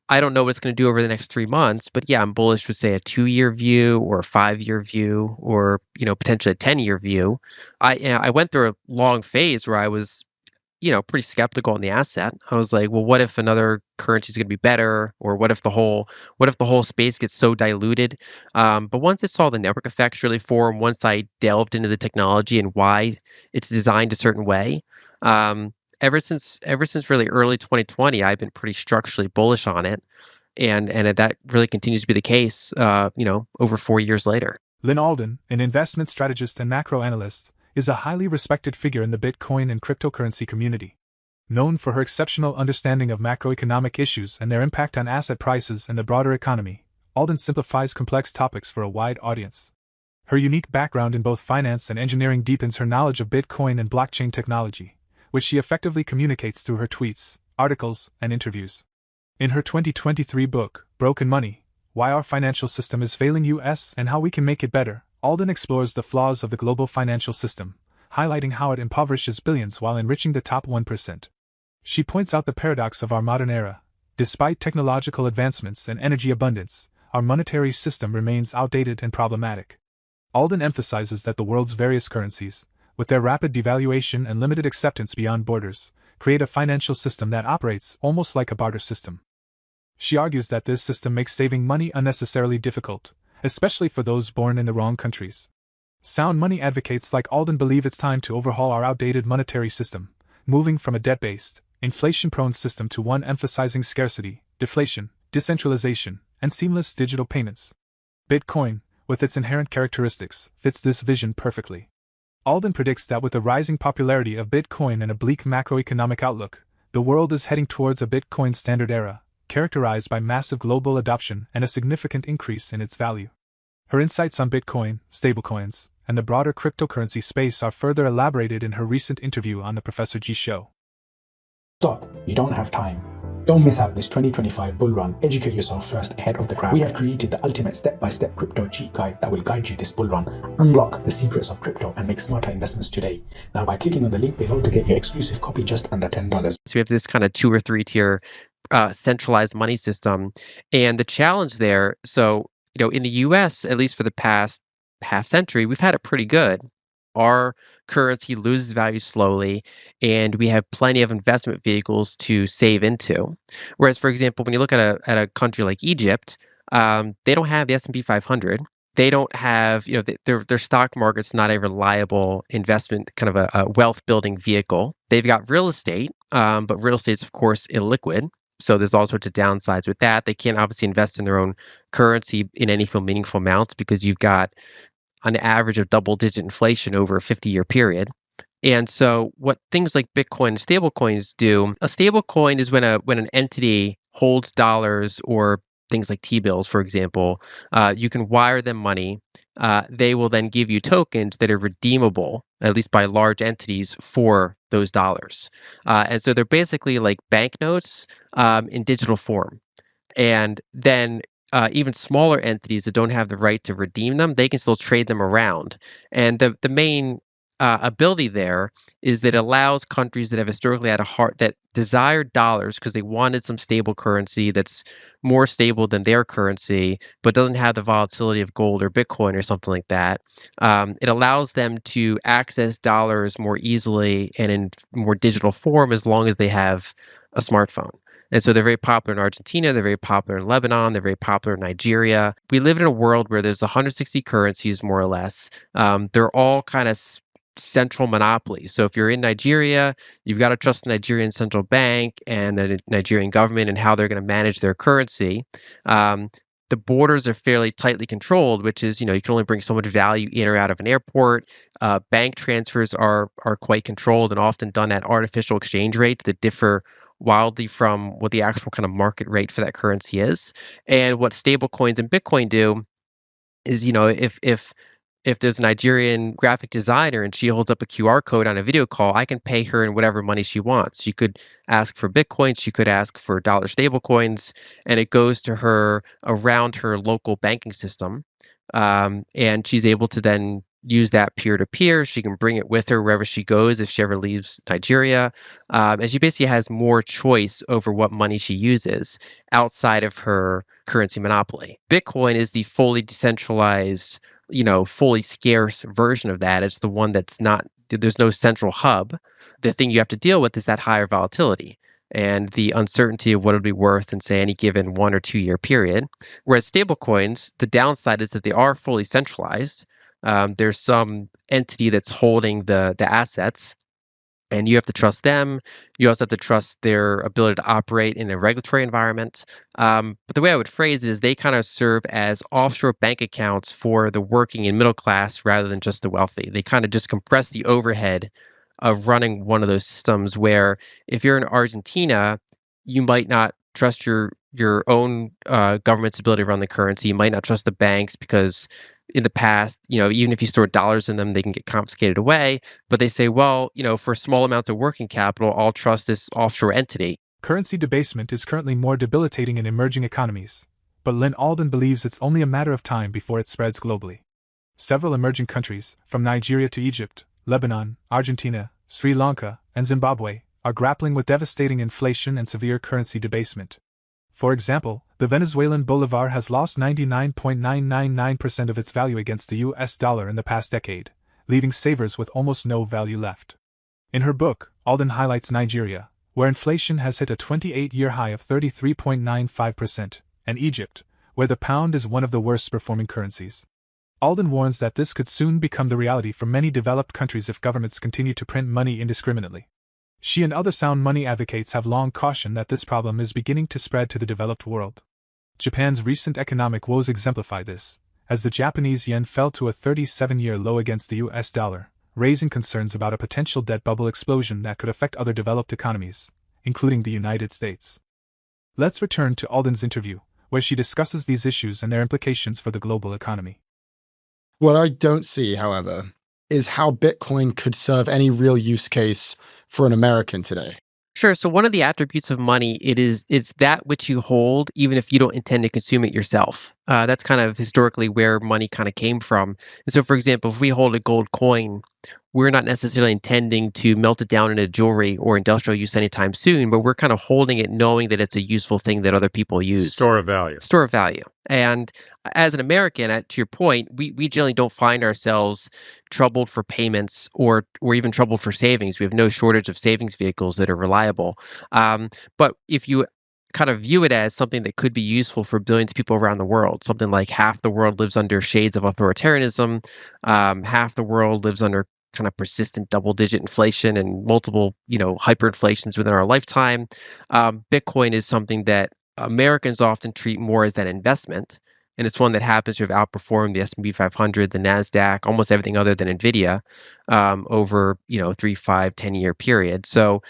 I don't know what it's going to do over the next 3 months, but yeah, I'm bullish with say a 2-year view or a 5-year view or potentially a 10-year view. I went through a long phase where I was pretty skeptical on the asset. I was like, well, what if another currency is going to be better, or what if the whole space gets so diluted? But once I saw the network effects really form, once I delved into the technology and why it's designed a certain way, um, ever since really early 2020, I've been pretty structurally bullish on it, and that really continues to be the case. Over 4 years later. Lyn Alden, an investment strategist and macro analyst, is a highly respected figure in the Bitcoin and cryptocurrency community. Known for her exceptional understanding of macroeconomic issues and their impact on asset prices and the broader economy, Alden simplifies complex topics for a wide audience. Her unique background in both finance and engineering deepens her knowledge of Bitcoin and blockchain technology, which she effectively communicates through her tweets, articles, and interviews. In her 2023 book, Broken Money: Why Our Financial System is Failing US and How We Can Make It Better, Alden explores the flaws of the global financial system, highlighting how it impoverishes billions while enriching the top 1%. She points out the paradox of our modern era. Despite technological advancements and energy abundance, our monetary system remains outdated and problematic. Alden emphasizes that the world's various currencies, with their rapid devaluation and limited acceptance beyond borders, create a financial system that operates almost like a barter system. She argues that this system makes saving money unnecessarily difficult, especially for those born in the wrong countries. Sound money advocates like Alden believe it's time to overhaul our outdated monetary system, moving from a debt-based, inflation-prone system to one emphasizing scarcity, deflation, decentralization, and seamless digital payments. Bitcoin, with its inherent characteristics, fits this vision perfectly. Alden predicts that with the rising popularity of Bitcoin and a bleak macroeconomic outlook, the world is heading towards a Bitcoin standard era, characterized by massive global adoption and a significant increase in its value. Her insights on Bitcoin, stablecoins, and the broader cryptocurrency space are further elaborated in her recent interview on the Professor G Show. Stop. You don't have time. Don't miss out this 2025 bull run. Educate yourself first ahead of the crowd. We have created the ultimate step-by-step crypto cheat guide that will guide you this bull run. Unlock the secrets of crypto and make smarter investments today. Now by clicking on the link below to get your exclusive copy just under $10. So we have this kind of 2 or 3 tier centralized money system. And the challenge there, so, in the US, at least for the past half century, we've had it pretty good. Our currency loses value slowly, and we have plenty of investment vehicles to save into. Whereas, for example, when you look at a country like Egypt, they don't have the S&P 500. They don't have, their stock market's not a reliable investment, kind of a wealth building vehicle. They've got real estate, but real estate's, of course, illiquid. So there's all sorts of downsides with that. They can't obviously invest in their own currency in any meaningful amounts because you've got an average of double-digit inflation over a 50-year period. And so what things like Bitcoin and stablecoins do, a stablecoin is when an entity holds dollars or things like T-bills, for example, you can wire them money. They will then give you tokens that are redeemable, at least by large entities, for those dollars. And so they're basically like banknotes in digital form. And then even smaller entities that don't have the right to redeem them, they can still trade them around. And the main ability there is that it allows countries that have historically had that desired dollars because they wanted some stable currency that's more stable than their currency, but doesn't have the volatility of gold or Bitcoin or something like that. It allows them to access dollars more easily and in more digital form as long as they have a smartphone. And so they're very popular in Argentina, they're very popular in Lebanon, they're very popular in Nigeria. We live in a world where there's 160 currencies, more or less. They're all kind of central monopolies. So if you're in Nigeria, you've got to trust the Nigerian central bank and the Nigerian government and how they're going to manage their currency. The borders are fairly tightly controlled, which is, you can only bring so much value in or out of an airport. Bank transfers are quite controlled and often done at artificial exchange rates that differ wildly from what the actual kind of market rate for that currency is. And what stable coins and Bitcoin do is, if there's a Nigerian graphic designer and she holds up a QR code on a video call, I can pay her in whatever money she wants. She could ask for Bitcoin, she could ask for dollar stable coins, and it goes to her around her local banking system. And she's able to then use that peer to peer. She can bring it with her wherever she goes if she ever leaves Nigeria. And she basically has more choice over what money she uses outside of her currency monopoly. Bitcoin is the fully decentralized, fully scarce version of that. It's the one that's not, there's no central hub. The thing you have to deal with is that higher volatility and the uncertainty of what it'll be worth in, say, any given 1 or 2 year period. Whereas stablecoins, the downside is that they are fully centralized. There's some entity that's holding the assets, and you have to trust them. You also have to trust their ability to operate in a regulatory environment. But the way I would phrase it is they kind of serve as offshore bank accounts for the working and middle class rather than just the wealthy. They kind of just compress the overhead of running one of those systems where if you're in Argentina, you might not trust your own government's ability to run the currency. You might not trust the banks because in the past, even if you store dollars in them, they can get confiscated away. But they say, well, for small amounts of working capital, I'll trust this offshore entity. Currency debasement is currently more debilitating in emerging economies, but Lyn Alden believes it's only a matter of time before it spreads globally. Several emerging countries, from Nigeria to Egypt, Lebanon, Argentina, Sri Lanka, and Zimbabwe, are grappling with devastating inflation and severe currency debasement. For example, the Venezuelan bolivar has lost 99.999% of its value against the US dollar in the past decade, leaving savers with almost no value left. In her book, Alden highlights Nigeria, where inflation has hit a 28-year high of 33.95%, and Egypt, where the pound is one of the worst performing currencies. Alden warns that this could soon become the reality for many developed countries if governments continue to print money indiscriminately. She and other sound money advocates have long cautioned that this problem is beginning to spread to the developed world. Japan's recent economic woes exemplify this, as the Japanese yen fell to a 37-year low against the US dollar, raising concerns about a potential debt bubble explosion that could affect other developed economies, including the United States. Let's return to Alden's interview, where she discusses these issues and their implications for the global economy. What I don't see, however, is how Bitcoin could serve any real use case for an American today. Sure. So one of the attributes of money, it's that which you hold, even if you don't intend to consume it yourself. That's kind of historically where money kind of came from. And so, for example, if we hold a gold coin, we're not necessarily intending to melt it down into jewelry or industrial use anytime soon, but we're kind of holding it knowing that it's a useful thing that other people use. Store of value. Store of value. And as an American, to your point, we generally don't find ourselves troubled for payments or even troubled for savings. We have no shortage of savings vehicles that are reliable. But if you kind of view it as something that could be useful for billions of people around the world, something like half the world lives under shades of authoritarianism, half the world lives under kind of persistent double-digit inflation and multiple, hyperinflations within our lifetime. Bitcoin is something that Americans often treat more as an investment, and it's one that happens to have outperformed the S&P 500, the NASDAQ, almost everything other than NVIDIA over, 3, 5, 10-year period. So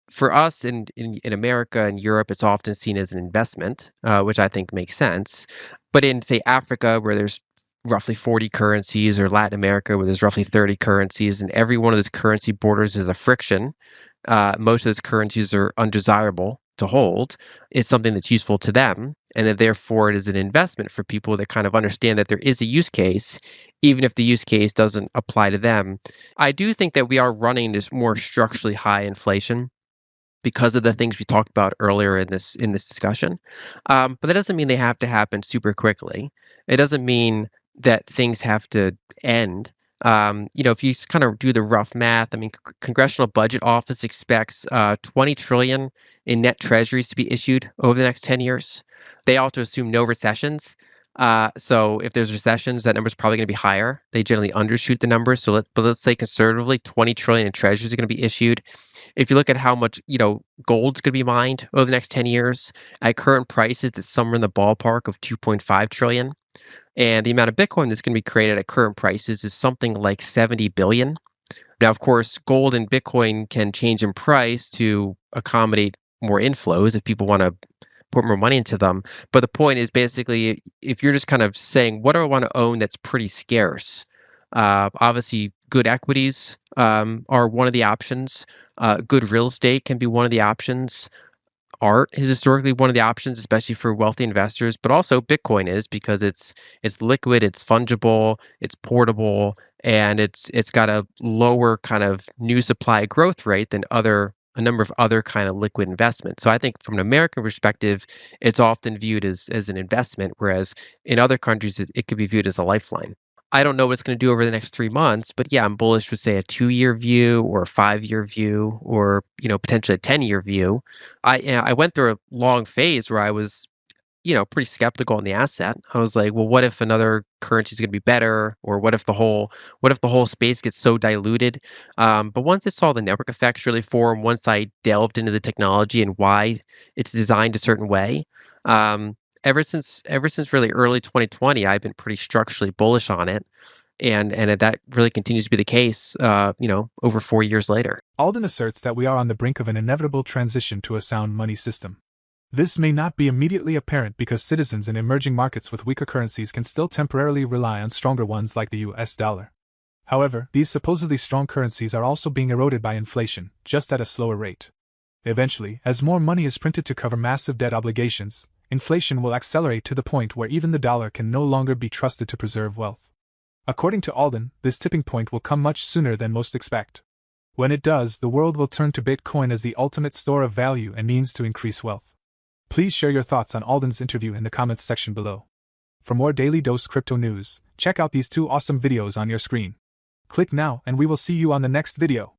for us in America and Europe, it's often seen as an investment, which I think makes sense. But in, say, Africa, where there's roughly 40 currencies, or Latin America, where there's roughly 30 currencies, and every one of those currency borders is a friction. Most of those currencies are undesirable to hold. It's something that's useful to them, and that therefore it is an investment for people that kind of understand that there is a use case, even if the use case doesn't apply to them. I do think that we are running this more structurally high inflation because of the things we talked about earlier in this discussion. But that doesn't mean they have to happen super quickly. It doesn't mean that things have to end. If you kind of do the rough math, Congressional Budget Office expects 20 trillion in net treasuries to be issued over the next 10 years. They also assume no recessions. So if there's recessions, that number is probably going to be higher. They generally undershoot the numbers. So let's say conservatively, 20 trillion in treasuries are going to be issued. If you look at how much, gold's going to be mined over the next 10 years, at current prices, it's somewhere in the ballpark of 2.5 trillion. And the amount of Bitcoin that's going to be created at current prices is something like 70 billion. Now, of course, gold and Bitcoin can change in price to accommodate more inflows if people want to put more money into them. But the point is basically, if you're just kind of saying, what do I want to own that's pretty scarce? Obviously, good equities are one of the options. Good real estate can be one of the options. Art is historically one of the options, especially for wealthy investors, but also Bitcoin is, because it's liquid, it's fungible, it's portable, and it's got a lower kind of new supply growth rate than a number of other kind of liquid investments. So I think from an American perspective, it's often viewed as an investment, whereas in other countries it could be viewed as a lifeline. I don't know what it's going to do over the next 3 months, but yeah, I'm bullish with say a 2-year view or a 5-year view or potentially a 10-year view. I went through a long phase where I was pretty skeptical on the asset. I was like, well, what if another currency is going to be better, or what if the whole space gets so diluted? But once I saw the network effects really form, once I delved into the technology and why it's designed a certain way, ever since really early 2020, I've been pretty structurally bullish on it, and that really continues to be the case. Over 4 years later. Alden asserts that we are on the brink of an inevitable transition to a sound money system. This may not be immediately apparent because citizens in emerging markets with weaker currencies can still temporarily rely on stronger ones like the US dollar. However, these supposedly strong currencies are also being eroded by inflation, just at a slower rate. Eventually, as more money is printed to cover massive debt obligations, inflation will accelerate to the point where even the dollar can no longer be trusted to preserve wealth. According to Alden, this tipping point will come much sooner than most expect. When it does, the world will turn to Bitcoin as the ultimate store of value and means to increase wealth. Please share your thoughts on Alden's interview in the comments section below. For more Daily Dose Crypto news, check out these 2 awesome videos on your screen. Click now and we will see you on the next video.